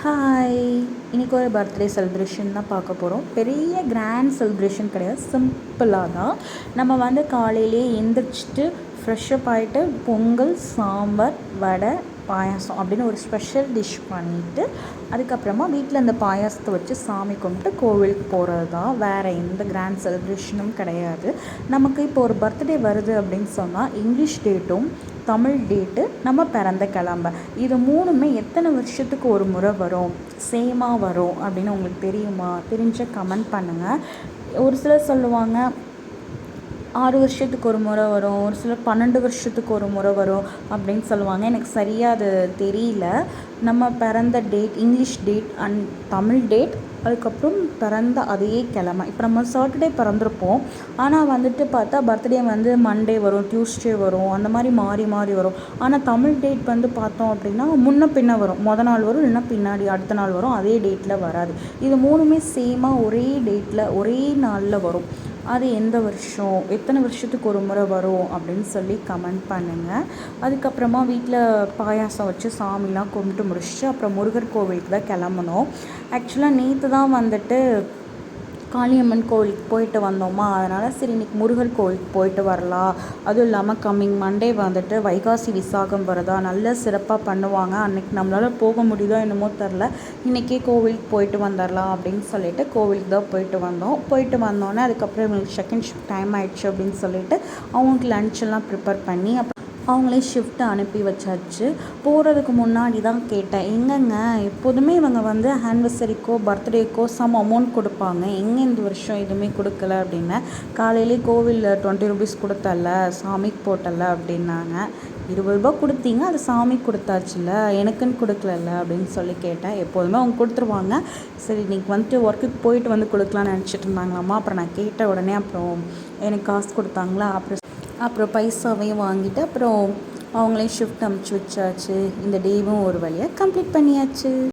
Hi, இன்றைக்கி ஒரு birthday celebration தான் பார்க்க போகிறோம். பெரிய கிராண்ட் செலிப்ரேஷன் கிடையாது, சிம்பிளாக தான். நம்ம வந்து காலையிலே எந்திரிச்சிட்டு ஃப்ரெஷ்ஷப் ஆகிட்டு பொங்கல், சாம்பார், வடை, பாயாசம் அப்படின்னு ஒரு ஸ்பெஷல் டிஷ் பண்ணிவிட்டு அதுக்கப்புறமா வீட்டில் அந்த பாயாசத்தை வச்சு சாமி கும்பிட்டு கோவிலுக்கு போகிறது தான். வேறு எந்த கிராண்ட் செலிப்ரேஷனும் கிடையாது. நமக்கு இப்போ ஒரு பர்த்டே வருது அப்படின்னு சொன்னால் இங்கிலீஷ் டேட்டும் தமிழ் டேட்டு நம்ம பிறந்த கிளம்ப இது மூணுமே எத்தனை வருஷத்துக்கு ஒரு முறை வரும், சேமாக வரும் அப்படின்னு உங்களுக்கு தெரியுமா? தெரிஞ்ச கமெண்ட் பண்ணுங்கள். ஒரு சிலர் சொல்லுவாங்க 6 வருஷத்துக்கு ஒரு முறை வரும், ஒரு சிலர் 12 வருஷத்துக்கு ஒரு முறை வரும் அப்படின்னு சொல்லுவாங்க. எனக்கு சரியாக அது தெரியல. நம்ம பிறந்த date, English date and Tamil date, அதுக்கப்புறம் பிறந்த அதே கிழமை. இப்போ நம்ம சாட்டர்டே பிறந்திருப்போம், ஆனால் வந்துட்டு பார்த்தா பர்த்டே வந்து மண்டே வரும், டியூஸ்டே வரும், அந்த மாதிரி மாறி மாறி வரும். ஆனால் தமிழ் டேட் வந்து பார்த்தோம் அப்படின்னா முன்ன பின்ன வரும். மொதல் நாள் வரும், இல்லைன்னா பின்னாடி அடுத்த நாள் வரும், அதே டேட்டில் வராது. இது மூணுமே சேமாக ஒரே டேட்டில் ஒரே நாளில் வரும். அது எந்த வருஷம், எத்தனை வருஷத்துக்கு ஒரு முறை வரும் அப்படின்னு சொல்லி கமெண்ட் பண்ணுங்கள். அதுக்கப்புறமா வீட்டில் பாயாசம் வச்சு சாமிலாம் கும்பிட்டு முடிச்சுட்டு அப்புறம் முருகர் கோவிலுக்கு தான் கிளம்பணும். ஆக்சுவலாக நேற்று தான் வந்துட்டு காளியம்மன் கோவிலுக்கு போயிட்டு வந்தோமா, அதனால் சரி இன்றைக்கி முருகர் கோவிலுக்கு போயிட்டு வரலாம். அதுவும் இல்லாமல் கம்மிங் மண்டே வந்துட்டு வைகாசி விசாகம் வருதா, நல்ல சிறப்பாக பண்ணுவாங்க. அன்றைக்கி நம்மளால் போக முடியுதோ என்னமோ தெரில, இன்றைக்கே கோவிலுக்கு போயிட்டு வந்துடலாம் அப்படின்னு சொல்லிட்டு கோவிலுக்கு தான் போயிட்டு வந்தோம். போயிட்டு வந்தோன்னே அதுக்கப்புறம் இவங்களுக்கு செகண்ட் ஷிஃப்ட் டைம் ஆகிடுச்சு அப்படின்னு சொல்லிட்டு அவங்களுக்கு லன்ச்செல்லாம் ப்ரிப்பேர் பண்ணி அவங்களே ஷிஃப்ட்டு அனுப்பி வச்சாச்சு. போகிறதுக்கு முன்னாடி தான் கேட்டேன், எங்கங்க எப்போதுமே இவங்க வந்து ஆனிவர்சரிக்கோ பர்த்டேக்கோ சம் அமௌண்ட் கொடுப்பாங்க, எங்கே இந்த வருஷம் எதுவுமே கொடுக்கல அப்படின்னு. காலையிலே கோவிலில் 20 rupees கொடுத்தல, சாமிக்கு போட்டல அப்படின்னாங்க. 20 ரூபா கொடுத்தீங்க, அது சாமிக்கு கொடுத்தாச்சுல்ல, எனக்குன்னு கொடுக்கலல்ல அப்படின்னு சொல்லி கேட்டேன். எப்போதுமே அவங்க கொடுத்துருவாங்க. சரி இன்றைக்கி வந்துட்டு ஒர்க்குக்கு போயிட்டு வந்து கொடுக்கலான்னு நினச்சிட்டு இருந்தாங்களாம்மா. அப்புறம் நான் கேட்ட உடனே அப்புறம் எனக்கு காசு கொடுத்தாங்களா, அப்புறம் பைசாவையும் வாங்கிட்டு அப்புறம் அவங்களே ஷிஃப்ட் அமுச்சு வச்சாச்சு. இந்த டேவும் ஒரு வழியாக கம்ப்ளீட் பண்ணியாச்சு.